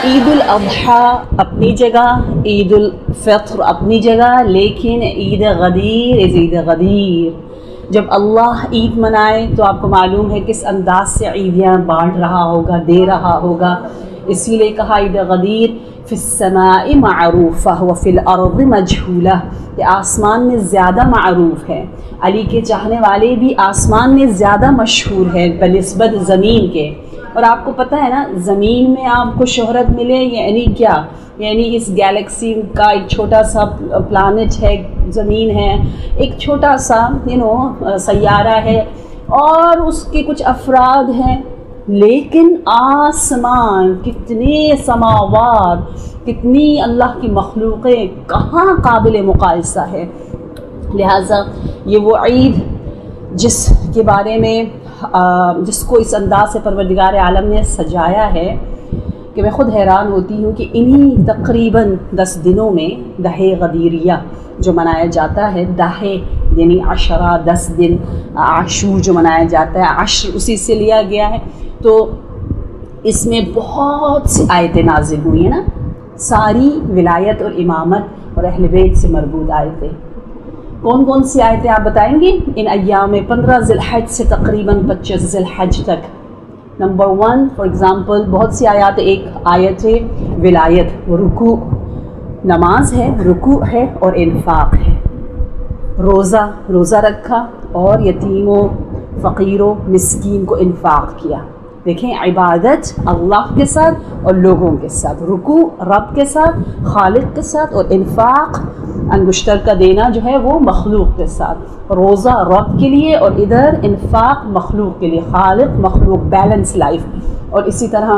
عید الاضحیٰ اپنی جگہ، عید الفطر اپنی جگہ، لیکن عید غدیر عید غدیر جب اللہ عید منائے تو آپ کو معلوم ہے کس انداز سے عیدیاں بانٹ رہا ہوگا، دے رہا ہوگا. اسی لیے کہا عید غدیر فی السماء معروفہ وفی الارض مجہولہ، کہ آسمان میں زیادہ معروف ہے. علی کے چاہنے والے بھی آسمان میں زیادہ مشہور ہے بنسبت زمین کے. اور آپ کو پتہ ہے نا، زمین میں آپ کو شہرت ملے یعنی کیا، یعنی اس گیلیکسی کا ایک چھوٹا سا پلانٹ ہے، زمین ہے، ایک چھوٹا سا سیارہ ہے اور اس کے کچھ افراد ہیں، لیکن آسمان کتنے سماوات، کتنی اللہ کی مخلوقیں، کہاں قابل مقایسہ ہے. لہٰذا یہ وہ عید جس کے بارے میں جس کو اس انداز سے پروردگار عالم نے سجایا ہے کہ میں خود حیران ہوتی ہوں کہ انہی تقریباً 10 دنوں میں دہ غدیریہ جو منایا جاتا ہے، دہ یعنی 10 دن، عاشور جو منایا جاتا ہے، عشر اسی سے لیا گیا ہے. تو اس میں بہت سی آیتیں نازل ہوئی ہیں نا، ساری ولایت اور امامت اور اہل بیت سے مربوط آیتیں. کون کون سی آیتیں آپ بتائیں گے؟ ان ایام 15 ذی الحج سے تقریباً 25 ذی الحج تک. نمبر 1 فار ایگزامپل بہت سی آیات، ایک آیت ہے ولایت، رکوع، نماز ہے، رکوع ہے اور انفاق ہے. روزہ رکھا اور یتیموں، فقیروں، مسکین کو انفاق کیا. دیکھیں، عبادت اللہ کے ساتھ اور لوگوں کے ساتھ، رکوع رب کے ساتھ، خالق کے ساتھ، اور انفاق انگشتر کا دینا جو ہے وہ مخلوق کے ساتھ. روزہ رب کے لیے اور ادھر انفاق مخلوق کے لیے، خالق مخلوق، بیلنس لائف. اور اسی طرح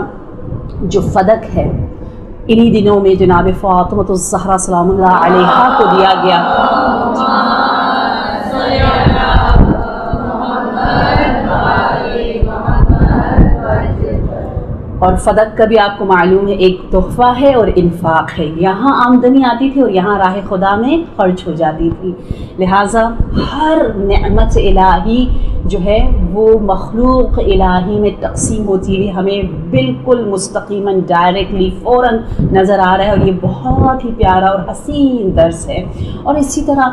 جو فدق ہے انہی دنوں میں جناب فاطمہ الزہرا سلام اللہ علیہا کو دیا گیا. اور فدق کا بھی آپ کو معلوم ہے ایک تحفہ ہے اور انفاق ہے. یہاں آمدنی آتی تھی اور یہاں راہ خدا میں خرچ ہو جاتی تھی. لہٰذا ہر نعمت الہی جو ہے وہ مخلوق الہی میں تقسیم ہوتی ہوئی ہمیں بالکل مستقیماً ڈائریکٹلی فوراً نظر آ رہا ہے، اور یہ بہت ہی پیارا اور حسین درس ہے. اور اسی طرح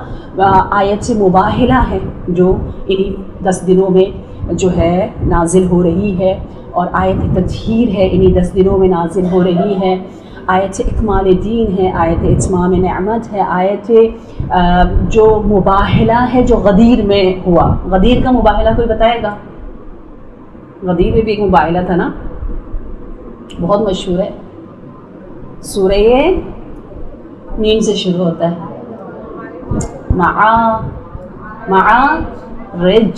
آیت مباہلہ ہے جو انہی 10 دنوں میں جو ہے نازل ہو رہی ہے، اور آیت تطہیر ہے انہی 10 دنوں میں نازل ہو رہی ہے. آیت اکمال دین ہے، آیت اتمام نعمت ہے، آیت جو مباہلہ ہے جو غدیر میں ہوا. غدیر کا مباہلہ کوئی بتائے گا؟ غدیر میں بھی ایک مباہلہ تھا نا، بہت مشہور ہے، سورہ میم سے شروع ہوتا ہے، معارج.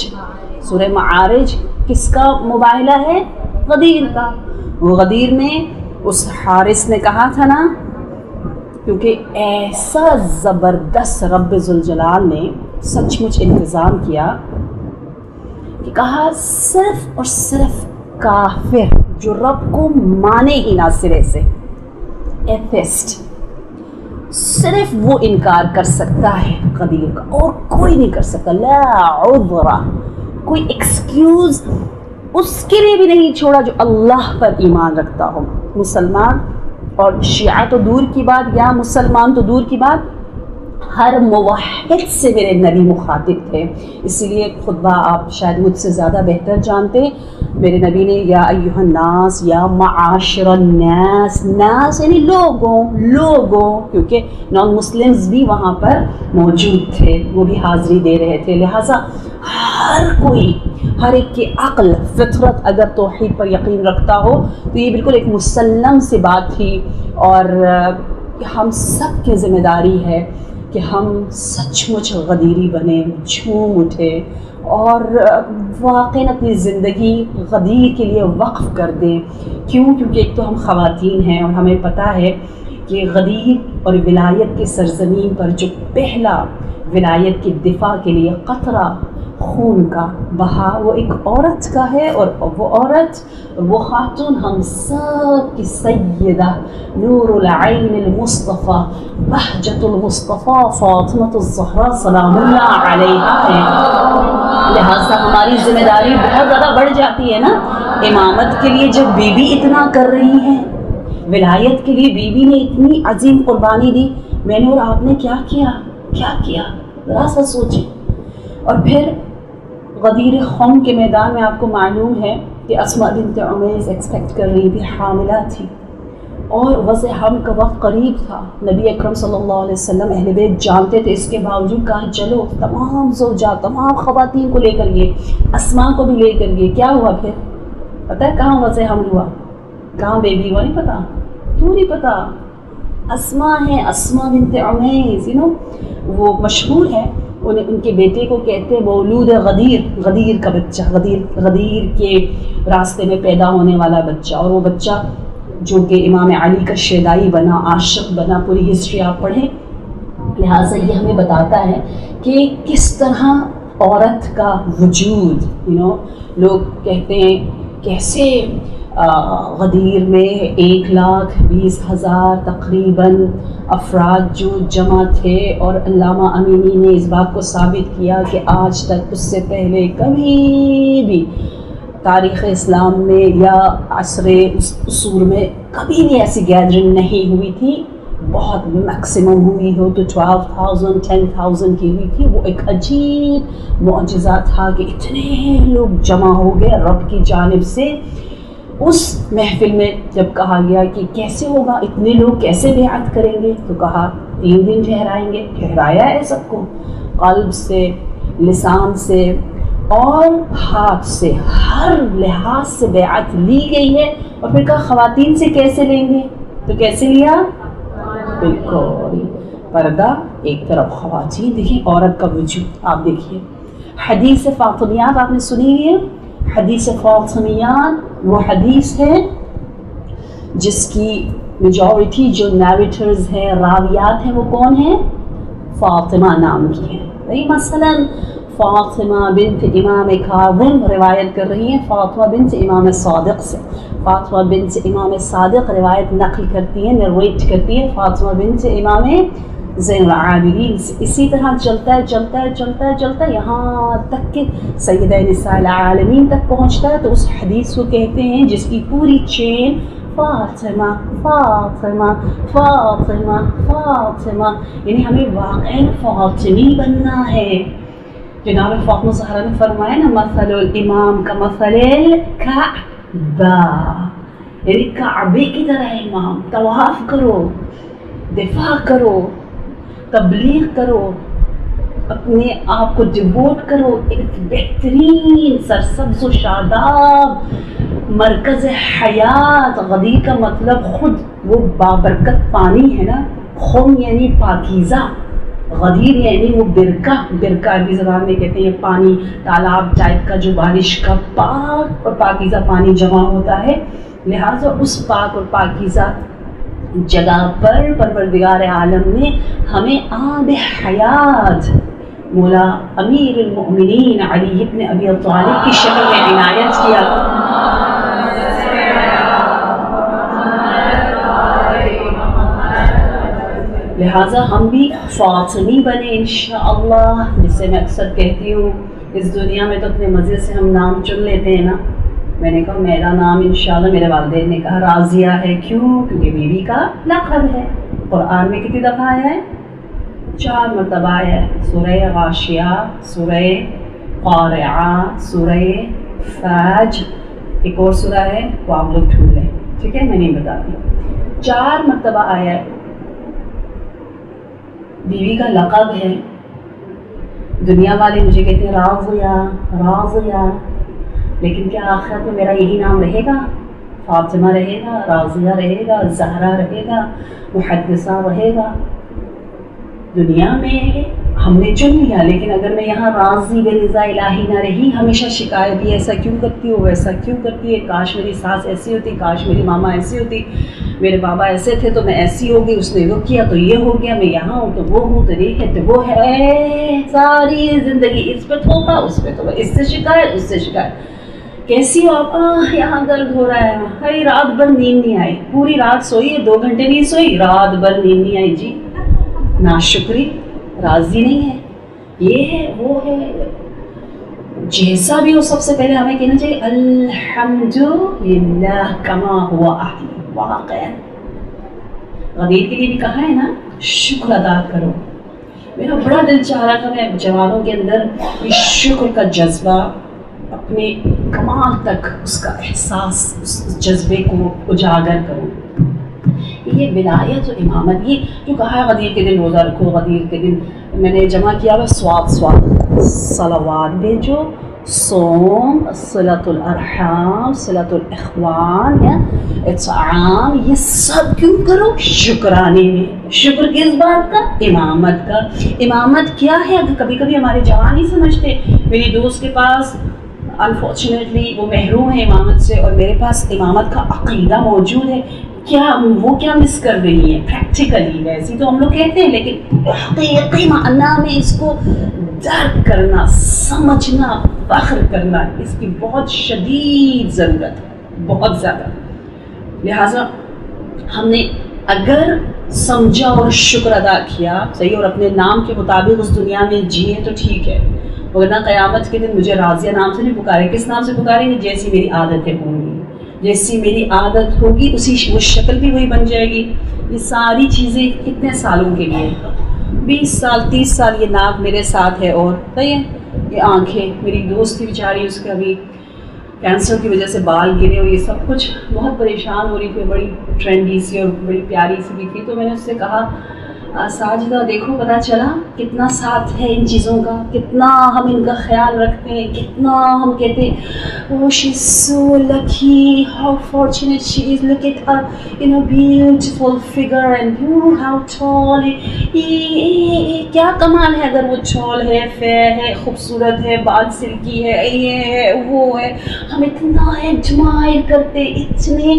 سورہ معارج کس کا مباہلہ ہے؟ غدیر کا. وہ غدیر میں اس حارث نے کہا تھا نا، کیونکہ ایسا زبردست رب ذوالجلال نے سچ مچ انتظام کیا کہ کہا صرف اور صرف کافر جو رب کو مانے ہی نہ سرے سے، ایتھسٹ، صرف وہ انکار کر سکتا ہے غدیر کا، اور کوئی نہیں کر سکتا. لا عذر، کوئی ایکسکیوز اس کے لیے بھی نہیں چھوڑا جو اللہ پر ایمان رکھتا ہو. مسلمان اور شیعہ تو دور کی بات، یا مسلمان تو دور کی بات، ہر موحد سے میرے نبی مخاطب تھے. اسی لیے خطبہ آپ شاید مجھ سے زیادہ بہتر جانتے. میرے نبی نے یا ایھا الناس، یا معاشر الناس، ناس یعنی لوگوں، کیونکہ نان مسلمز بھی وہاں پر موجود تھے، وہ بھی حاضری دے رہے تھے. لہٰذا ہر کوئی، ہر ایک کی عقل، فطرت اگر توحید پر یقین رکھتا ہو تو یہ بالکل ایک مسلم سی بات تھی. اور ہم سب کی ذمہ داری ہے کہ ہم سچ مچ غدیری بنیں، جھوم اٹھے اور واقعاً اپنی زندگی غدیر کے لیے وقف کر دیں. کیونکہ ایک تو ہم خواتین ہیں اور ہمیں پتہ ہے کہ غدیر اور ولایت کی سرزمین پر جو پہلا ولایت کے دفاع کے لیے قطرہ خون کا بہا وہ ایک عورت کا ہے، اور وہ عورت، وہ خاتون ہم سب کی سیدہ نور العین المصطفیٰ بہجت المصطفیٰ فاطمہ الزہرا سلام اللہ علیہا ہے. لہٰذا ہماری ذمہ داری بہت زیادہ بڑھ جاتی ہے نا. امامت کے لیے جب بی بی اتنا کر رہی ہیں ولایت کے لیے بیوی نے اتنی عظیم قربانی دی، میں نے اور آپ نے کیا کیا ذرا سا سوچیں۔ اور پھر غدیر خم کے میدان میں آپ کو معلوم ہے کہ اسماء بنت عمیس ایکسپیکٹ کر رہی تھی، حاملہ تھی، اور وضع حمل کا وقت قریب تھا۔ نبی اکرم صلی اللہ علیہ وسلم اہل بیت جانتے تھے، اس کے باوجود کہا چلو تمام زوجات، تمام خواتین کو لے کر گئے، اسماء کو بھی لے کر گئے۔ کیا ہوا پھر پتہ ہے کہاں وضع حمل ہوا، کہاں بیبی ہوا؟ نہیں پتا؟ کیوں نہیں پتا؟ اسماء ہیں، اسماء بنت عمیس، وہ مشہور ہے، ان کے بیٹے کو کہتے ہیں مولود غدیر، غدیر کا بچہ، غدیر کے راستے میں پیدا ہونے والا بچہ، اور وہ بچہ جو کہ امام علی کا شیدائی بنا، عاشق بنا، پوری ہسٹری آپ پڑھیں۔ لہٰذا یہ ہمیں بتاتا ہے کہ کس طرح عورت کا وجود، لوگ کہتے ہیں کیسے غدیر میں 1,20,000 تقریباً افراد جو جمع تھے، اور علامہ امینی نے اس بات کو ثابت کیا کہ آج تک اس سے پہلے کبھی بھی تاریخ اسلام میں یا عصر عصور میں کبھی بھی ایسی گیدرنگ نہیں ہوئی تھی۔ بہت میکسیمم ہوئی ہو تو 12,000 10,000 کی ہوئی تھی۔ وہ ایک عجیب معجزہ تھا کہ اتنے لوگ جمع ہو گئے رب کی جانب سے۔ اس محفل میں جب کہا گیا کہ کیسے ہوگا، اتنے لوگ کیسے بیعت کریں گے، تو کہا 3 دن ٹھہرائیں گے۔ ٹھہرایا ہے سب کو، قلب سے، لسان سے اور ہاتھ سے، ہر لحاظ سے بیعت لی گئی ہے۔ اور پھر کہا خواتین سے کیسے لیں گے، تو کیسے لیا؟ بالکل پردہ ایک طرف، خواتین دیکھیں عورت کا وجود۔ آپ دیکھیے حدیث فاطمیات آپ نے سنی ہے؟ حدیث فاطمیات وہ حدیث ہے جس کی میجورٹی جو نیریٹرز ہیں، راویات ہیں، وہ کون ہیں؟ فاطمہ نام کی ہیں۔ مثلا فاطمہ بنت امام کاظم روایت کر رہی ہیں فاطمہ بنت امام صادق سے، فاطمہ بنت امام صادق روایت نقل کرتی ہیں، نرویٹ کرتی ہیں فاطمہ بنت امام زین العابدین سے۔ اسی طرح چلتا ہے یہاں تک کہ سیدہ نساء العالمین تک پہنچتا ہے۔ تو اس حدیث کو کہتے ہیں جس کی پوری چین فاطمہ فاطمہ فاطمہ فاطمہ، یعنی ہمیں واقعی فاطمی بننا ہے۔ جناب فاطمہ زہرا نے فرمایا نا، مثل الامام کا مثل الکعبہ، یعنی کعبے کی طرح امام، طواف کرو، دفاع کرو، تبلیغ کرو، اپنے آپ کو ڈیووٹ کرو، ایک بہترین سرسبز و شاداب مرکز حیات۔ غدیر کا مطلب خود وہ بابرکت پانی ہے نا، خم یعنی پاکیزہ، غدیر یعنی وہ برکہ عربی زبان میں کہتے ہیں پانی، تالاب ٹائپ کا جو بارش کا پاک اور پاکیزہ پانی جمع ہوتا ہے۔ لہٰذا اس پاک اور پاکیزہ جگہ پر پروردگار عالم نے ہمیں آب حیات مولا امیر المؤمنین علی بن ابی طالب کی شکل میں عنایت کیا۔ لہٰذا ہم بھی فاطمی بنے انشاءاللہ، جس سے میں اکثر کہتی ہوں اس دنیا میں تو اپنے مزے سے ہم نام چن لیتے ہیں نا۔ میں نے کہا میرا نام انشاءاللہ، میرے والدین نے کہا راضیہ ہے۔ کیوں؟ کیونکہ بیوی کا لقب ہے۔ قرآن میں کتنی دفعہ آیا ہے؟ 4 مرتبہ آیا ہے۔ سورہ غاشیہ، سورہ قارعہ، سورہ فجر، ایک اور سورہ ہے وہ آپ لوگ ڈھونڈ لیں، ٹھیک ہے، میں نہیں بتاتی۔ 4 مرتبہ آیا ہے۔ بیوی کا لقب ہے۔ دنیا والے مجھے کہتے ہیں راضیہ راضیہ، لیکن کیا آخرت میں میرا یہی نام رہے گا؟ فاطمہ رہے گا، راضیہ رہے گا، زہرا رہے گا، محدثہ رہے گا؟ دنیا میں ہم نے چن لیا، لیکن اگر میں یہاں راضی برضا الہی نہ رہی، ہمیشہ شکایت یہ ایسا کیوں کرتی ہو، ویسا کیوں کرتی ہے، کاش میری ساس ایسی ہوتی، کاش میری ماما ایسی ہوتی، میرے بابا ایسے تھے تو میں ایسی ہو گئی، اس نے وہ کیا تو یہ ہو گیا، میں یہاں ہوں تو وہ ہوں، تو دیکھے تو وہ ہے، ساری زندگی اس پہ تھوپا، اس پہ تھوپا، اس سے شکایت، اس سے شکایت۔ کیسی ہو آپ؟ یہاں درد ہو رہا ہے، بھائی رات بھر نیند نہیں آئی، پوری رات سوئی ہے، 2 گھنٹے نہیں سوئی، رات بھر نیند نہیں آئی، جی ناشکری، راضی نہیں ہے، یہ ہے وہ ہے۔ جیسا بھی ہو سب سے پہلے ہمیں کہنا چاہیے الحمدللہ کما ہوا اہل، واقعا غدیر کے لیے بھی کہا ہے نا شکر ادا کرو. میرا بڑا دل چاہ رہا تھا میں جوانوں کے اندر یہ شکر کا جذبہ اپنے کمال تک اس کا احساس اس جذبے کو اجاگر کروں. یہ ولایت و امامت یہ جو کہا ہے غدیر کے دن روزہ رکھو, غدیر کے دن میں نے جمع کیا ہوا سواد صلوات بھیجو, صوم, صلۃ الارحام, صلۃ الاخوان یا اطعام, یہ سب کیوں کرو؟ شکرانے میں. شکر کس بات کا؟ امامت کا. امامت کیا ہے؟ کبھی کبھی ہمارے جوان نہیں سمجھتے. میری دوست کے پاس انفارچونیٹلی وہ محروم ہے امامت سے, اور میرے پاس امامت کا عقیدہ موجود ہے. وہ کیا مس کر رہی ہے پریکٹیکلی؟ ویسے تو ہم لوگ کہتے ہیں, لیکن حقیقی معنی میں اس کو درک کرنا, سمجھنا, فخر کرنا, اس کی بہت شدید ضرورت ہے, بہت زیادہ. لہٰذا ہم نے اگر سمجھا اور شکر ادا کیا صحیح, اور اپنے نام کے مطابق اس دنیا میں جیے تو ٹھیک ہے, ورنہ قیامت کے دن مجھے راضیہ نام سے نہیں پکارے. کس نام سے پکاریں گے؟ جیسی میری عادتیں ہوں گی, جیسی میری عادت ہوگی اسی وہ شکل بھی وہی بن جائے گی. یہ ساری چیزیں کتنے سالوں کے لیے؟ 20 سال 30 سال یہ ناک میرے ساتھ ہے, اور صحیح ہے یہ آنکھیں. میری دوست کی بیچاری, اس کا بھی کینسر کی وجہ سے بال گرے, اور یہ سب کچھ بہت پریشان ہو رہی تھی. بڑی ٹرینڈی سی اور بڑی پیاری سی بھی تھی. تو میں نے اس سے کہا ساجدہ دیکھو پتہ چلا کتنا ساتھ ہے ان چیزوں کا, کتنا ہم ان کا خیال رکھتے ہیں, کتنا ہم کہتے ہیں oh she's so lucky, how fortunate she is, look at her beautiful figure and how tall. کیا کمال ہے اگر وہ چھول ہے, فیر ہے, خوبصورت ہے, بال سلکی ہے, یہ ہے وہ ہے. ہم اتنا ایڈمائر کرتے, اتنے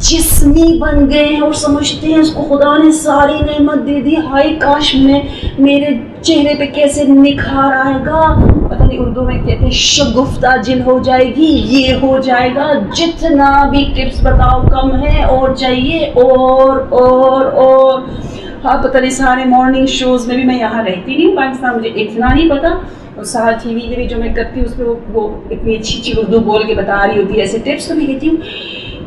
جسمی بن گئے ہیں اور سمجھتے ہیں اس کو خدا نے ساری نعمت دے دی. ہائے کاش میں میرے چہرے پہ کیسے نکھار آئے گا, پتہ نہیں اردو میں کہتے ہیں شگفتہ جل ہو جائے گی, یہ ہو جائے گا. جتنا بھی ٹپس بتاؤ کم ہے, اور چاہیے اور ہاں پتہ نہیں سارے مارننگ شوز میں بھی, میں یہاں رہتی نہیں پاکستان, مجھے اتنا نہیں پتا. اور سارا ٹی وی میں بھی جو میں کرتی ہوں اس پہ وہ اتنی اچھی اردو بول کے بتا رہی ہوتی ہے ایسے ٹپس, تو میں کہتی ہوں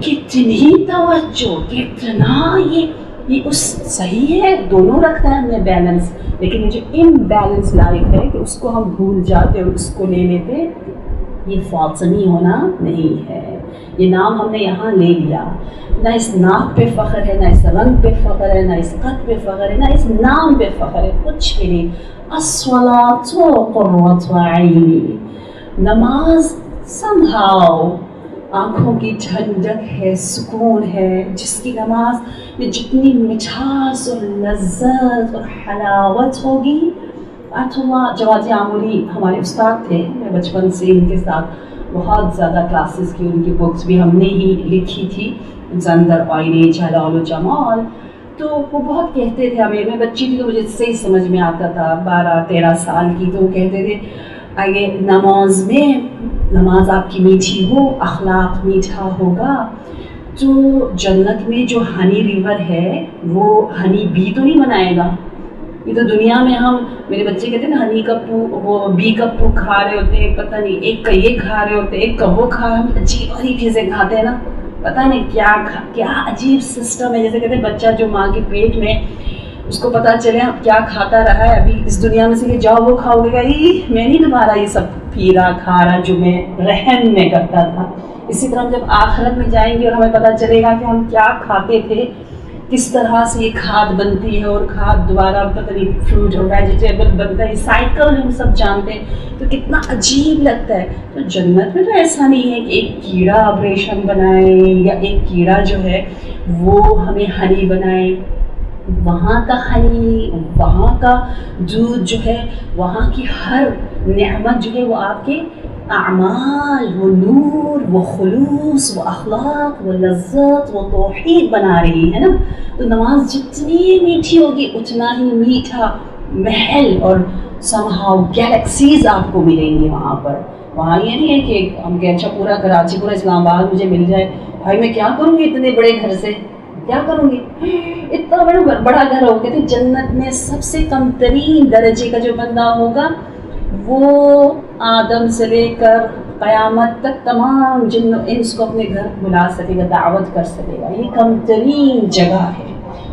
کتنی توجہ, کتنا یہ اس صحیح ہے, دونوں رکھتا ہے ہم نے بیلنس. لیکن یہ جو امبیلنس لائف ہے کہ اس کو ہم بھول جاتے اور اس کو لے لیتے, یہ فالسنی ہونا نہیں ہے. یہ نام ہم نے یہاں لے لیا, نہ اس ناک پہ فخر ہے, نہ اس رنگ پہ فخر ہے, نہ اس قد پہ فخر ہے, نہ اس نام پہ فخر ہے, کچھ بھی نہیں. الصلاۃ قرۃ عینی, نماز somehow آنکھوں کی ٹھنڈک ہے, سکون ہے. جس کی نماز میں جتنی مٹھاس اور لذت اور حلاوت ہوگی. آیت اللہ جواد عامری ہمارے استاد تھے, میں بچپن سے ان کے ساتھ بہت زیادہ کلاسز کی, ان کی بکس بھی ہم نے ہی لکھی تھی, زندر آئینے جلال و جمال. تو وہ بہت کہتے تھے ہمیں, میں بچی تھی تو مجھے صحیح سمجھ میں آتا تھا, 12-13 سال کی, تو وہ کہتے تھے آگے نماز میں, نماز آپ کی میٹھی ہو, اخلاق میٹھا ہوگا, تو جنت میں جو ہنی ریور ہے وہ ہنی بی تو نہیں بنائے گا. یہ تو دنیا میں ہم, میرے بچے کہتے ہیں نا ہنی کا پو, وہ بی کا پو کھا رہے ہوتے ہیں, پتہ نہیں ایک کا یہ کھا رہے ہوتے ہیں, ایک کا وہ کھا رہے, ہم عجیب عجیب چیزیں کھاتے ہیں نا, پتہ نہیں کیا عجیب سسٹم ہے. جیسے کہتے ہیں بچہ جو ماں کے پیٹ میں, اس کو پتہ چلے اب کیا کھاتا رہا ہے ابھی اس دنیا میں سے, کہ جاؤ وہ کھاؤ گے, میں نہیں تمہارا یہ سب پھیرا کھارا جو میں رحم میں کرتا تھا. اسی طرح جب آخرت میں جائیں گے اور ہمیں پتہ چلے گا کہ ہم کیا کھاتے تھے, کس طرح سے یہ کھاد بنتی ہے, اور کھاد دوبارہ پتہ نہیں فروٹ اور ویجیٹیبل بنتا ہے, سائیکل ہم سب جانتے ہیں, تو کتنا عجیب لگتا ہے. تو جنت میں تو ایسا نہیں ہے کہ ایک کیڑا آپریشن بنائے, یا ایک کیڑا جو ہے وہ ہمیں ہنی بنائے. وہاں کا ہنی, وہاں کا دودھ جو ہے, وہاں کی ہر نعمت جو ہے وہ آپ کے اعمال, وہ نور, وہ خلوص, وہ اخلاق, وہ لذت, وہ توحید بنا رہی ہے نا. تو نماز جتنی میٹھی ہوگی اتنا ہی میٹھا محل اور somehow گیلیکسیز آپ کو ملیں گے وہاں پر. وہاں یہ نہیں ہے کہ ہم کہ اچھا پورا کراچی, پورا اسلام آباد مجھے مل جائے, بھائی میں کیا کروں گی اتنے بڑے گھر سے, کیا کروں گی, اتنا بڑا گھر ہو. کہتے جنت میں سب سے کم ترین درجے کا جو بندہ ہوگا وہ آدم سے لے کر قیامت تک تمام جن و انس کو اپنے گھر بلا سکے گا, دعوت کر سکے گا. یہ کم ترین جگہ ہے.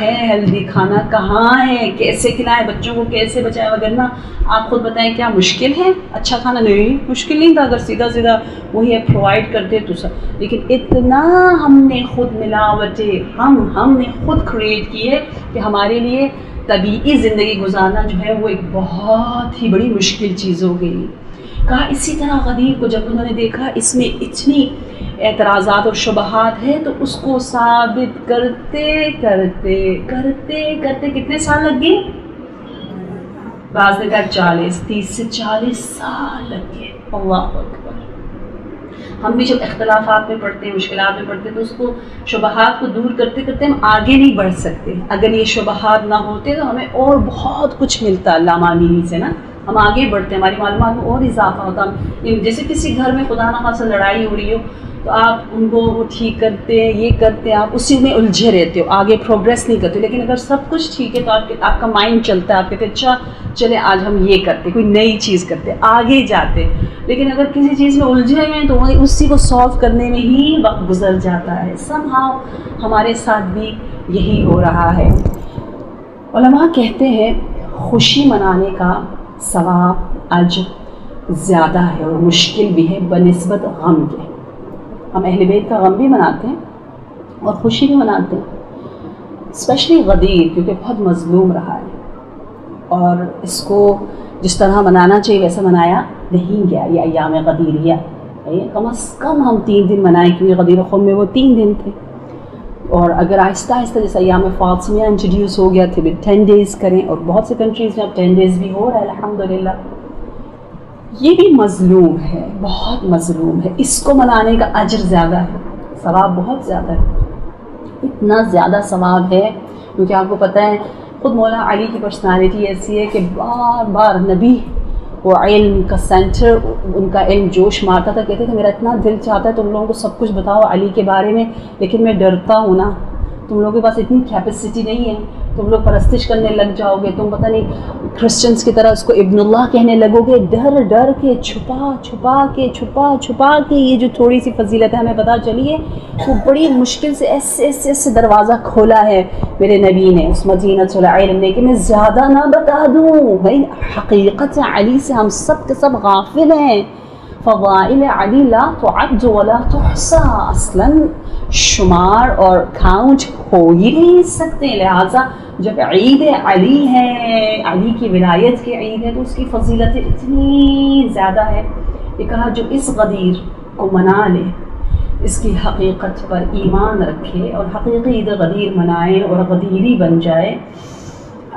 ہے ہیلدی کھانا کہاں ہے، کیسے کھلائیں بچوں کو، کیسے بچائیں، وغیرہ. آپ خود بتائیں کیا مشکل ہے اچھا کھانا؟ نہیں مشکل نہیں تھا، اگر سیدھا سیدھا وہی آپ پرووائڈ کرتے تو سب. لیکن اتنا ہم نے خود ملاوٹیں ہم نے خود کریٹ کی ہے کہ ہمارے لیے طبیعی زندگی گزارنا جو ہے وہ ایک بہت ہی بڑی مشکل چیز ہو گئی. کہا اسی طرح غدیر کو جب انہوں نے دیکھا اس میں اتنی اعتراضات اور شبہات ہیں تو اس کو ثابت کرتے کرتے کرتے کرتے کتنے سال لگ گئے؟ بعض نے کہا 30 سے 40 سال لگ گئے. اللہ اکبر. ہم بھی جب اختلافات میں پڑھتے ہیں، مشکلات میں پڑھتے ہیں، تو اس کو شبہات کو دور کرتے کرتے ہم آگے نہیں بڑھ سکتے. اگر یہ شبہات نہ ہوتے تو ہمیں اور بہت کچھ ملتا علامہ امینی سے نا، ہم آگے بڑھتے ہیں، ہماری معلومات میں اور اضافہ ہوتا. جیسے کسی گھر میں خدا نخواستہ لڑائی ہو رہی ہو تو آپ ان کو وہ ٹھیک کرتے ہیں، یہ کرتے ہیں، آپ اسی میں الجھے رہتے ہو، آگے پروگریس نہیں کرتے. لیکن اگر سب کچھ ٹھیک ہے تو آپ کا مائنڈ چلتا ہے، آپ کہتے ہیں اچھا چلے آج ہم یہ کرتے، کوئی نئی چیز کرتے، آگے جاتے. لیکن اگر کسی چیز میں الجھے ہوئے ہیں تو وہی اسی کو سالو کرنے میں ہی وقت گزر جاتا ہے. somehow ہمارے ساتھ بھی یہی ہو رہا ہے. علماء کہتے ہیں خوشی منانے کا ثواب اجر زیادہ ہے اور مشکل بھی ہے بنسبت غم کے. ہم اہل بیت کا غم بھی مناتے ہیں اور خوشی بھی مناتے ہیں. اسپیشلی غدیر کیونکہ بہت مظلوم رہا ہے اور اس کو جس طرح منانا چاہیے ویسا منایا نہیں گیا. یہ ایام غدیریہ کم از کم ہم 3 دن منائیں کیونکہ غدیر خم میں وہ 3 دن تھے. اور اگر آہستہ آہستہ جیسے ایام فاطمیہ انٹروڈیوس ہو گیا تھے 10 ڈیز کریں، اور بہت سے کنٹریز میں اب 10 ڈیز بھی ہو رہا ہے الحمدللہ. یہ بھی مظلوم ہے، بہت مظلوم ہے. اس کو منانے کا اجر زیادہ ہے، ثواب بہت زیادہ ہے. اتنا زیادہ ثواب ہے کیونکہ آپ کو پتہ ہے خود مولا علی کی پرسنالٹی ایسی ہے کہ بار بار نبی وہ علم کا سینٹر، ان کا علم جوش مارتا تھا. کہتے تھے میرا اتنا دل چاہتا ہے تم لوگوں کو سب کچھ بتاؤ علی کے بارے میں، لیکن میں ڈرتا ہوں نا، تم لوگوں کے پاس اتنی کیپیسٹی نہیں ہے، تم لوگ پرستش کرنے لگ جاؤ گے، تم پتہ نہیں کرسچنس کی طرح اس کو ابن اللہ کہنے لگو گے. ڈر ڈر کے چھپا چھپا کے یہ جو تھوڑی سی فضیلت ہے ہمیں پتہ چلی ہے، وہ بڑی مشکل سے ایسے دروازہ کھولا ہے میرے نبی نے اس مدینۃ العلم نے کہ میں زیادہ نہ بتا دوں. بھائی حقیقت علی سے ہم سب کے سب غافل ہیں. فضائل علی لا تعد ولا تحصى، اصلاً شمار اور کاؤنٹ ہو ہی نہیں سکتے. لہٰذا جب عید علی ہے، علی کی ولایت کی عید ہے، تو اس کی فضیلت اتنی زیادہ ہے. یہ کہا جو اس غدیر کو منا لے، اس کی حقیقت پر ایمان رکھے اور حقیقی عید غدیر منائے اور غدیری بن جائے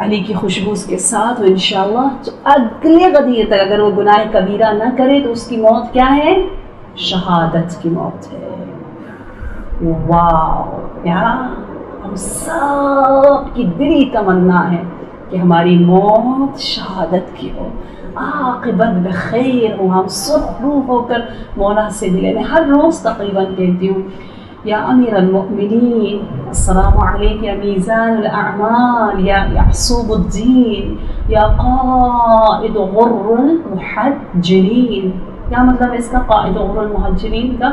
علی کی خوشبو کے ساتھ، و انشاءاللہ تو اگلے غدیر تک اگر وہ گناہ کبیرہ نہ کرے تو اس کی موت کیا ہے؟ شہادت کی موت ہے. واو یار، ہم سب کی دلی تمنا ہے کہ ہماری موت شہادت کی ہو، عاقبت بخیر ہو، ہم سرخرو ہو کر مولا سے ملے. میں ہر روز تقریباً کہتی ہوں یا امیر المؤمنین السلام علیک یا میزان الاعمال یا یعصوب الدین یا قائد غر المحجلین. کیا مطلب ہے اس کا قائد غر المحجلین کا؟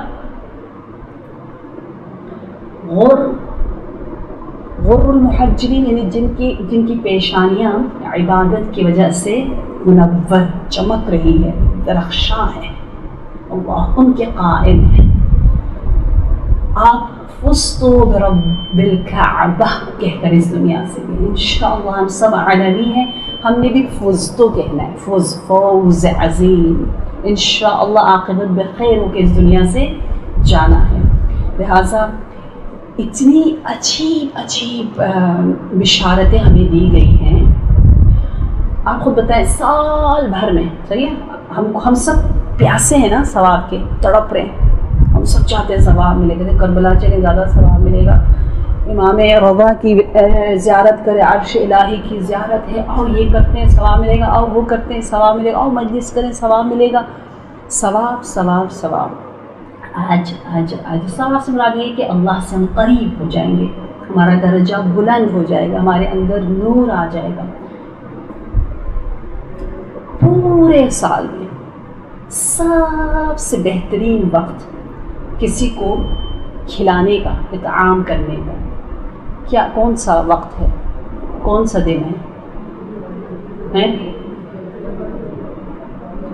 غر المحجلین یعنی جن کی پیشانیاں عبادت کی وجہ سے منور چمک رہی ہے، درخشاں ہے، اللہ ان کے قائد ہیں. آپ فزتوا برب الکعبہ کہہ کر اس دنیا سے بھی انشاءاللہ ہم سب علوی ہیں، ہم نے بھی فزتو کہنا ہے، فوز عظیم انشاءاللہ عاقبت بخیر ہو کے اس دنیا سے جانا ہے. لہٰذا اتنی عجیب بشارتیں ہمیں دی گئی ہیں. آپ خود بتائیں سال بھر میں، صحیح ہے ہم سب پیاسے ہیں نا ثواب کے، تڑپ رہے ہیں، ہم سب چاہتے ہیں ثواب ملے گا. کربلا چلے زیادہ ثواب ملے گا، امام رضا کی زیارت کرے، عرش الہی کی زیارت ہے، اور یہ کرتے ہیں ثواب ملے گا، اور وہ کرتے ہیں ثواب ملے گا، اور مجلس کریں ثواب ملے گا. ثواب ثواب ثواب. آج ثواب سے مراد یہ کہ اللہ سے ہم قریب ہو جائیں گے، ہمارا درجہ بلند ہو جائے گا، ہمارے اندر نور آ جائے گا. پورے سال میں سب سے بہترین وقت کسی کو کھلانے کا، اطعام کرنے کا، کیا کون سا وقت ہے، کون سا دن ہے؟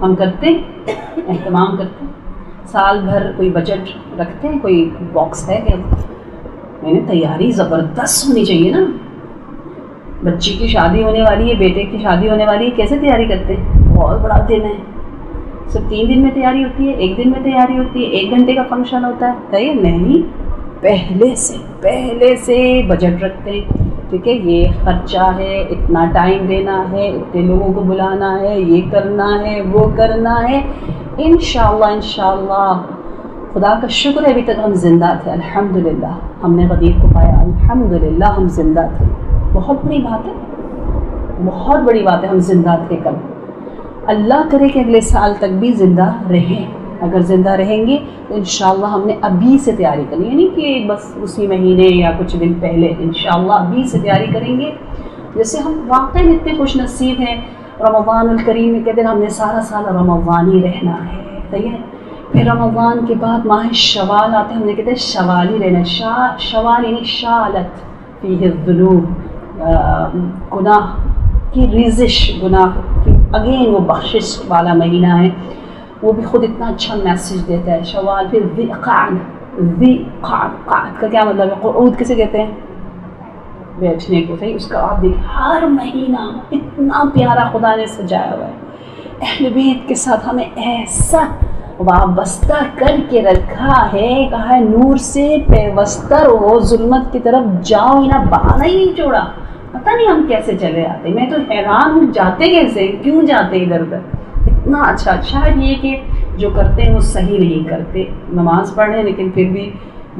ہم کرتے ہیں، اہتمام کرتے ہیں؟ سال بھر کوئی بجٹ رکھتے ہیں، کوئی باکس ہے کہ میں نے تیاری زبردست ہونی چاہیے نا، بچی کی شادی ہونے والی ہے، بیٹے کی شادی ہونے والی ہے، کیسے تیاری کرتے ہیں؟ بہت بڑا دن ہے، صرف 3 دن میں تیاری ہوتی ہے، 1 دن میں تیاری ہوتی ہے، 1 گھنٹے کا فنکشن ہوتا ہے، نہیں، پہلے سے بجٹ رکھتے ہیں، ٹھیک ہے، یہ خرچہ ہے، اتنا ٹائم دینا ہے، اتنے لوگوں کو بلانا ہے، یہ کرنا ہے، وہ کرنا ہے، انشاءاللہ خدا کا شکر ہے ابھی تک ہم زندہ تھے، الحمدللہ ہم نے غدیر کو پایا، الحمدللہ ہم زندہ تھے، بہت بڑی بات ہے، بہت بڑی بات ہے، ہم زندہ تھے کل، اللہ کرے کہ اگلے سال تک بھی زندہ رہیں، اگر زندہ رہیں گے تو انشاءاللہ ہم نے ابھی سے تیاری کرنی ہے، نہیں کہ بس اسی مہینے یا کچھ دن پہلے، انشاءاللہ ابھی سے تیاری کریں گے، جیسے ہم واقعی اتنے خوش نصیب ہیں، رمضان الکریم میں کہتے ہیں ہم نے سارا سال رمضانی رہنا ہے، صحیح ہے، پھر رمضان کے بعد ماہ شوال آتے ہیں، ہم نے کہتے ہیں شوالی رہنا، شوال یعنی شالت فیہ الذنوب، گناہ کی ریزش، گناہ کی اگین وہ بخشش والا مہینہ ہے، وہ بھی خود اتنا اچھا میسیج دیتا ہے، شوال، پھر ذی قعد کا کیا مطلب ہے؟ قعود کسے کہتے ہیں؟ بیٹھنے کو، صحیح، اس کا آپ دیکھ ہر مہینہ اتنا پیارا خدا نے سجایا ہوا ہے، اہل بیت کے ساتھ ہمیں ایسا وابستہ کر کے رکھا ہے، کہا ہے نور سے پیوستہ رہو، ظلمت کی طرف جاؤ ہی نہ، بہانہ ہی نہیں چھوڑا، پتہ نہیں ہم کیسے چلے آتے، میں تو حیران ہوں جاتے کیسے، کیوں جاتے ادھر ادھر، اتنا اچھا، شاید یہ کہ جو کرتے ہیں وہ صحیح نہیں کرتے، نماز پڑھ رہے ہیں لیکن پھر بھی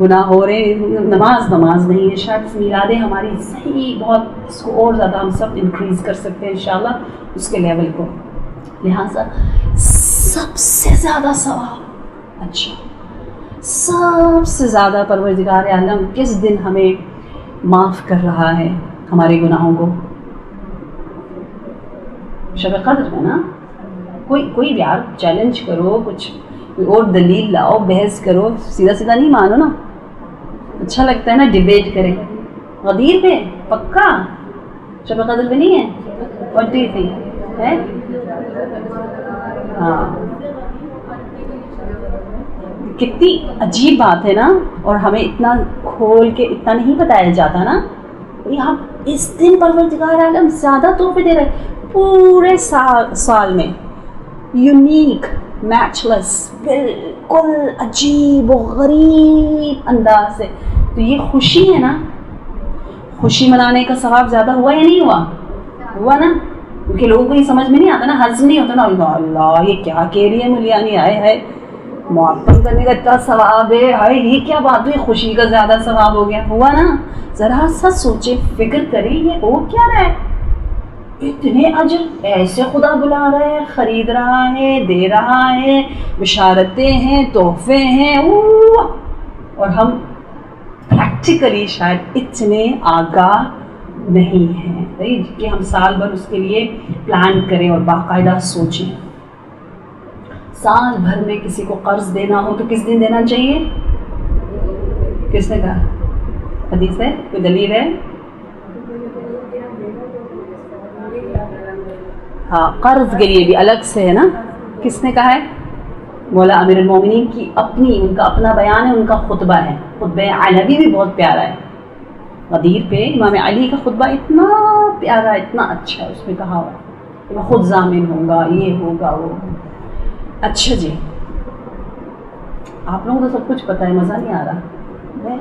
گناہ ہو رہے ہیں، نماز نہیں ہے، شاید میلادیں ہماری صحیح بہت، اس کو اور زیادہ ہم سب انکریز کر سکتے ہیں انشاءاللہ اس کے لیول کو، لہٰذا سب سے زیادہ ثواب، اچھا سب سے زیادہ پروردگار عالم کس دن ہمیں معاف کر رہا ہے ہمارے گناہوں کو؟ شب قدر ہے نا، کوئی یار چیلنج کرو، کچھ اور دلیل لاؤ، بحث کرو، سیدھا نہیں مانو نا، اچھا لگتا ہے نا ڈیبیٹ کریں، غدیر پہ پکا شب قدر پہ نہیں ہے، what do you think ہے؟ ہاں، کتنی عجیب بات ہے نا، اور ہمیں اتنا کھول کے اتنا نہیں بتایا جاتا نا، یہاں اس دن پروردگار عالم زیادہ تحفے دے رہے پورے سال میں، یونیک، میچ لیس، بالکل عجیب و غریب انداز سے، تو یہ خوشی ہے نا، خوشی منانے کا ثواب زیادہ ہوا یا نہیں ہوا نا، کیونکہ لوگوں کو یہ سمجھ میں نہیں آتا نا، ہضم نہیں ہوتا نا، اللہ یہ کیا کہہ رہی ہے ملیانی، ہے معطل کرنے کا اتنا ثواب ہے، یہ کیا بات ہوئی، خوشی کا زیادہ ثواب ہو گیا، ہوا نا، ذرا سا سوچے، فکر کریں یہ ہو کیا رہا ہے، اتنے اجر ایسے خدا بلا رہا ہے، خرید رہا ہے، دے رہا ہے، بشارتیں ہیں، تحفے ہیں، اور ہم پریکٹیکلی شاید اتنے آگاہ نہیں ہیں کہ ہم سال بھر اس کے لیے پلان کریں اور باقاعدہ سوچیں۔ سال بھر میں کسی کو قرض دینا ہو تو کس دن دینا چاہیے؟ کس نے کہا؟ حدیث ہے؟ کوئی دلیل ہے؟ ہاں، قرض کے لیے بھی الگ سے ہے نا، کس نے کہا ہے؟ مولا امیر المومنین کی اپنی، ان کا اپنا بیان ہے، ان کا خطبہ ہے، خطبہ علوی بھی بہت پیارا ہے، غدیر پہ امام علی کا خطبہ اتنا پیارا، اتنا اچھا ہے، اس میں کہا ہوا کہ میں خود ضامن ہوں گا، یہ ہوگا وہ۔ اچھا جی، آپ لوگوں کو تو سب کچھ پتہ ہے، مزہ نہیں آ رہا؟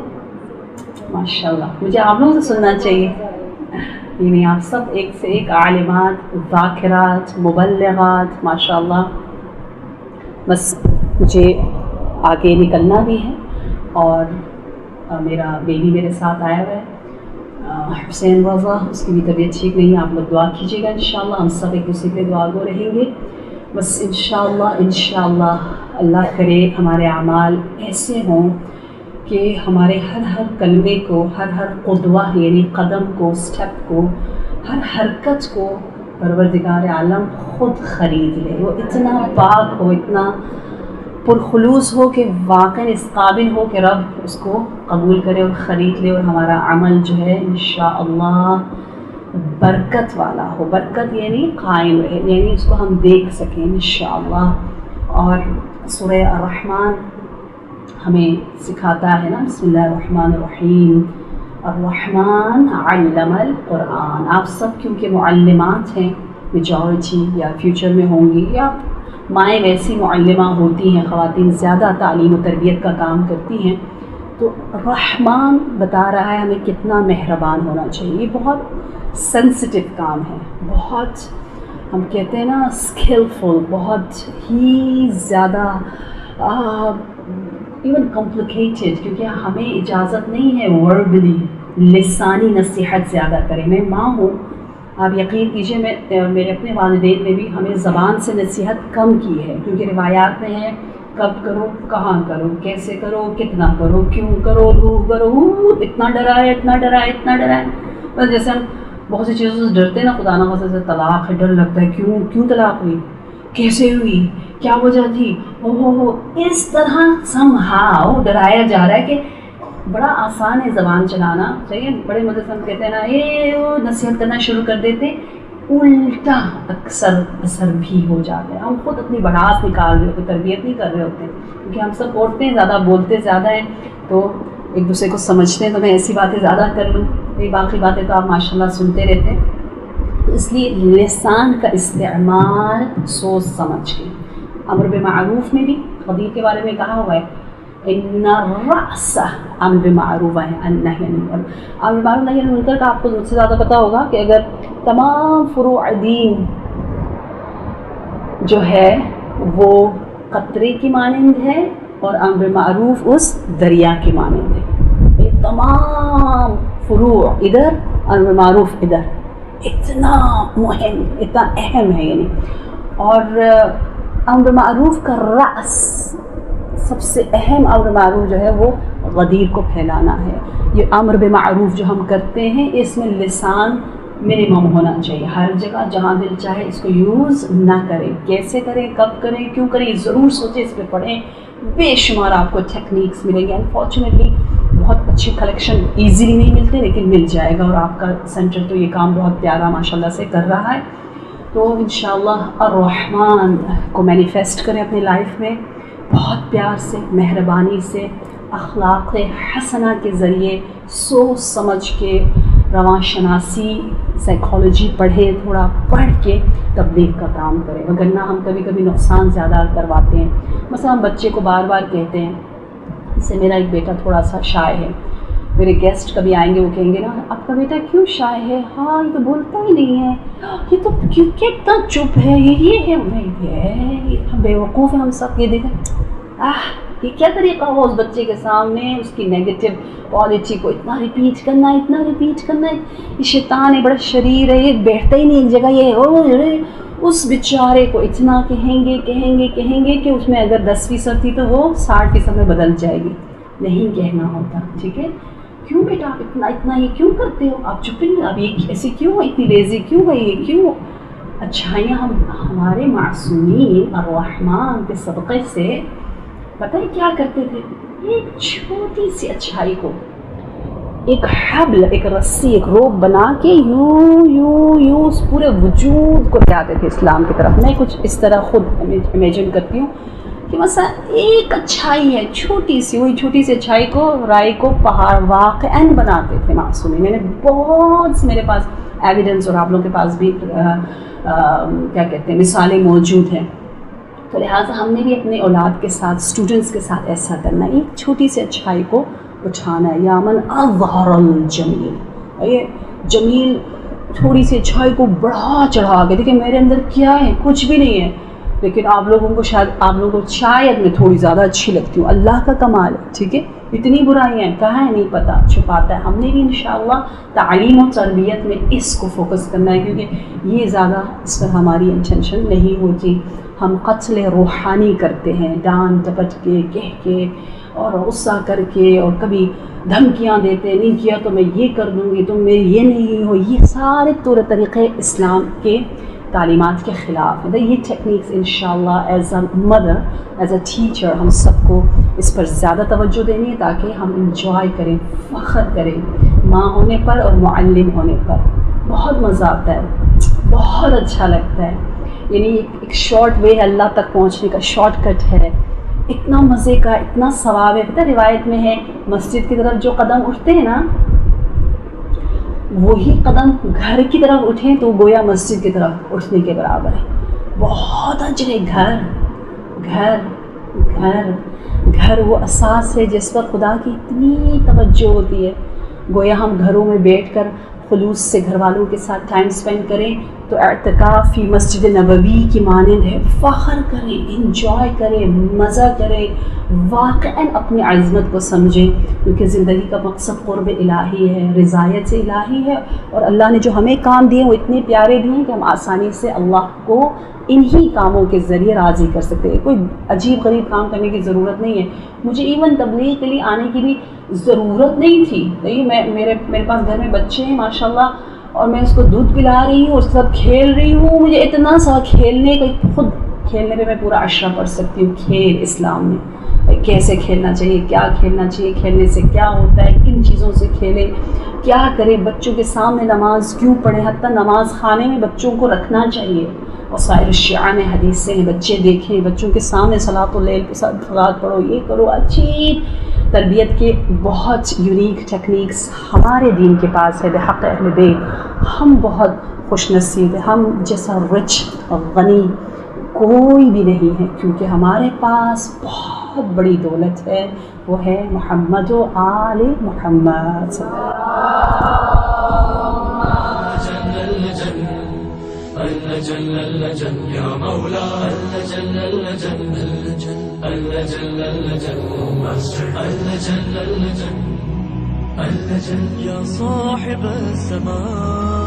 ماشاء اللہ، مجھے آپ لوگوں سے سننا چاہیے، یعنی آپ سب ایک سے ایک عالمات، ذاکرات، مبلغات، ماشاء اللہ، بس مجھے آگے نکلنا بھی ہے، اور میرا بیبی میرے ساتھ آیا ہوا ہے، حسین رضا، اس کی بھی طبیعت ٹھیک نہیں ہے، آپ لوگ دعا کیجیے گا، انشاءاللہ ہم سب ایک دوسرے کے دعا گو رہیں گے، بس انشاءاللہ اللہ کرے ہمارے اعمال ایسے ہوں کہ ہمارے ہر کلمے کو، ہر قدوہ یعنی قدم کو، سٹیپ کو، ہر حرکت کو پروردگار عالم خود خرید لے، وہ اتنا پاک ہو، اتنا پرخلوص ہو کہ واقعی اس قابل ہو کہ رب اس کو قبول کرے اور خرید لے، اور ہمارا عمل جو ہے انشاءاللہ برکت والا ہو. برکت یعنی قائم رہے، یعنی اس کو ہم دیکھ سکیں انشاءاللہ. اور سورہ الرحمن ہمیں سکھاتا ہے نا، بسم اللہ الرحمن الرحیم، الرحمن علم القرآن. آپ سب کیونکہ معلمات ہیں میجورٹی، یا فیوچر میں ہوں گی، یا مائیں ویسی معلمہ ہوتی ہیں، خواتین زیادہ تعلیم و تربیت کا کام کرتی ہیں، تو رحمان بتا رہا ہے ہمیں کتنا مہربان ہونا چاہیے. یہ بہت سینسٹیو کام ہے، بہت ہم کہتے ہیں نا اسکلفل، بہت ہی زیادہ ایون کمپلیکیٹڈ، کیونکہ ہمیں اجازت نہیں ہے وربلی لسانی نصیحت زیادہ کریں. میں ماں ہوں، آپ یقین کیجئے میرے اپنے والدین نے بھی ہمیں زبان سے نصیحت کم کی ہے، کیونکہ روایات میں ہے کب کرو، کہاں کرو، کیسے کرو، کتنا کرو، کیوں کرو، کرو، اتنا ڈرا ہے، اتنا ڈرا ہے، اتنا ڈرا ہے. بس جیسے ہم بہت سی چیزوں سے ڈرتے ہیں نا، خدا نہ خاصا طلاق ہے، ڈر لگتا ہے کیوں طلاق ہوئی، کیسے ہوئی، کیا وجہ تھی، ہو اس طرح سم ہاؤ ڈرایا جا رہا ہے کہ بڑا آسان ہے زبان چلانا. چاہیے بڑے مزے سے ہم کہتے ہیں نا یہ نصیحت کرنا شروع کر دیتے، الٹا اثر بھی ہو جاتا ہے. ہم خود اپنی بڑاس نکال رہے ہوتے، تربیت نہیں کر رہے ہوتے، کیونکہ ہم سب عورتیں زیادہ بولتے زیادہ ہیں، تو ایک دوسرے کو سمجھتے ہیں. تو میں ایسی باتیں زیادہ کر لوں، یہ باقی باتیں تو آپ ماشاءاللہ سنتے رہتے ہیں. تو اس لیے لسان کا استعمال سوچ سمجھ کے. امر بالمعروف میں بھی غدیر کے بارے میں کہا ہوا ہے ان الرأس امر بالمعروف ہے، النہی عن المنکر. امر بالمعروف نہی عن المنکر کا آپ کو مجھ سے زیادہ پتہ ہوگا کہ اگر تمام فروع دین جو ہے وہ قطرے کی مانند ہے اور امر بالمعروف اس دریا کی مانند ہے. یہ تمام فروع ادھر، امر بالمعروف ادھر، اتنا مہم، اتنا اہم ہے یعنی. اور امر بالمعروف کا رأس، سب سے اہم امر معروف جو ہے وہ غدیر کو پھیلانا ہے. یہ امر بالمعروف جو ہم کرتے ہیں اس میں لسان منیمم ہونا چاہیے. ہر جگہ جہاں دل چاہے اس کو یوز نہ کریں. کیسے کریں، کب کریں، کیوں کریں، ضرور سوچیں، اس پہ پڑھیں. بے شمار آپ کو ٹیکنیکس ملیں گے. انفارچونیٹلی بہت اچھی کلیکشن ایزیلی نہیں ملتے، لیکن مل جائے گا. اور آپ کا سینٹر تو یہ کام بہت پیارا ماشاءاللہ سے کر رہا ہے. تو انشاءاللہ الرحمن کو مینیفیسٹ کریں اپنی لائف میں، بہت پیار سے، مہربانی سے، اخلاق حسنہ کے ذریعے، سوچ سمجھ کے، رواں شناسی سائیکالوجی پڑھیں، تھوڑا پڑھ کے تبلیغ کا کام کریں. وگرنہ ہم کبھی کبھی نقصان زیادہ کرواتے ہیں. مثلا ہم بچے کو بار بار کہتے ہیں، اس سے میرا ایک بیٹا تھوڑا سا شائع ہے، میرے گیسٹ کبھی آئیں گے وہ کہیں گے نا آپ کا بیٹا کیوں شائع ہے، ہاں یہ تو بولتا ہی نہیں ہے، یہ تو کیوں اتنا چپ ہے، یہ ہے، یہ بیوقوف ہے. ہم سب یہ دیکھیں یہ کیا طریقہ ہو اس بچے کے سامنے اس کی نیگیٹو کوالٹی کو اتنا ریپیٹ کرنا ہے، اتنا ریپیٹ کرنا ہے. یہ شیطان ہے، بڑا شریر ہے، یہ بیٹھتا ہی نہیں ایک جگہ. یہ اس بیچارے کو اتنا کہیں گے کہ اس میں اگر 10% تھی تو وہ 60% میں بدل جائے گی. نہیں کہنا ہوتا، ٹھیک ہے. کیوں بیٹا آپ اتنا یہ کیوں کرتے ہو، آپ چپ نہیں، آپ یہ ایسے کیوں، اتنی لیزی کیوں ہے، یہ کیوں. اچھائیاں ہمارے معصومین الرحمن کے صدقے سے پتہ ہے کیا کرتے تھے، ایک چھوٹی سی اچھائی کو ایک حبل، ایک رسی، ایک روپ بنا کے یوں اس پورے وجود کو جاتے تھے اسلام کی طرف. میں کچھ اس طرح خود امیجن کرتی ہوں کہ مثلا ایک اچھائی ہے چھوٹی سی، وہی چھوٹی سی اچھائی کو، رائی کو پہاڑ واقعاً بناتے تھے معصومین. میں نے بہت سے، میرے پاس ایویڈنس اور آپ لوگوں کے پاس بھی کیا کہتے ہیں مثالیں موجود ہیں. تو لہٰذا ہم نے بھی اپنے اولاد کے ساتھ، اسٹوڈنٹس کے ساتھ ایسا کرنا ہے. ایک چھوٹی سی اچھائی کو اٹھانا ہے. یا من اظہر الجمیل، یہ جمیل تھوڑی سی اچھائی کو بڑھا چڑھا کے دیکھیں میرے اندر کیا ہے، کچھ بھی نہیں ہے، لیکن آپ لوگوں کو شاید میں تھوڑی زیادہ اچھی لگتی ہوں. اللہ کا کمال ہے، ٹھیک ہے. اتنی برائیاں کہاں ہے نہیں پتہ، چھپاتا ہے. ہم نے بھی انشاءاللہ تعلیم و تربیت میں اس کو فوکس کرنا ہے، کیونکہ یہ زیادہ اس پر ہماری انٹینشن نہیں ہوتی. ہم قتل روحانی کرتے ہیں، ڈانٹ ڈپٹ کے، کہہ کے اور غصہ کر کے، اور کبھی دھمکیاں دیتے، نہیں کیا تو میں یہ کر دوں گی، تم میں یہ نہیں ہو. یہ سارے طور طریقے اسلام کے تعلیمات کے خلاف ہے. یہ ٹیکنیکس انشاءاللہ as a mother as a teacher ہم سب کو اس پر زیادہ توجہ دینی ہے تاکہ ہم انجوائے کریں, فخر کریں ماں ہونے پر اور معلم ہونے پر. بہت مزہ آتا ہے, بہت اچھا لگتا ہے. یعنی ایک شارٹ وے ہے اللہ تک پہنچنے کا, شارٹ کٹ ہے, اتنا مزے کا, اتنا ثواب ہے. پتہ روایت میں ہے مسجد کی طرف جو قدم اٹھتے ہیں نا وہی قدم گھر کی طرف اٹھیں تو گویا مسجد کی طرف اٹھنے کے برابر ہے. بہت اجر ہے. گھر گھر گھر وہ اساس ہے جس پر خدا کی اتنی توجہ ہوتی ہے. گویا ہم گھروں میں بیٹھ کر خلوص سے گھر والوں کے ساتھ ٹائم سپینڈ کریں تو اعتکاف فی مسجد نبوی کی مانند ہے. فخر کریں, انجوائے کریں, مزہ کریں, واقعاً اپنی عظمت کو سمجھیں کیونکہ زندگی کا مقصد قرب الہی ہے, رضایت سے الہی ہے. اور اللہ نے جو ہمیں کام دیے وہ اتنے پیارے دیے ہیں کہ ہم آسانی سے اللہ کو انہی کاموں کے ذریعے راضی کر سکتے ہیں. کوئی عجیب غریب کام کرنے کی ضرورت نہیں ہے. مجھے ایون تبلیغ کے لیے آنے کی بھی ضرورت نہیں تھی. میرے پاس گھر میں بچے ہیں ماشاءاللہ اور میں اس کو دودھ پلا رہی ہوں, اس کے ساتھ کھیل رہی ہوں. مجھے اتنا سا کھیلنے کا, خود کھیلنے پہ میں پورا عشرہ پڑھ سکتی ہوں. کھیل اسلام میں کیسے کھیلنا چاہیے, کیا کھیلنا چاہیے, کھیلنے سے کیا ہوتا ہے, کن چیزوں سے کھیلیں, کیا کریں, بچوں کے سامنے نماز کیوں پڑھیں, حتیٰ نماز خانے میں بچوں کو رکھنا چاہیے. وسائل الشیعہ میں حدیثیں ہیں, بچے دیکھیں, بچوں کے سامنے صلاۃ اللیل کے ساتھ صلاۃ پڑھو, یہ کرو. اچھی تربیت کے بہت یونیک ٹیکنیکس ہمارے دین کے پاس ہے. بحق اہل بیت ہم بہت خوش نصیب ہیں. ہم جیسا رچ غنی کوئی بھی نہیں ہے کیونکہ ہمارے پاس بہت بڑی دولت ہے, وہ ہے محمد و آل محمد. اللجن اللجن یا مولا اللجن اللجن اللجن اللجن اللجن اللجن اللجن یا صاحب السماء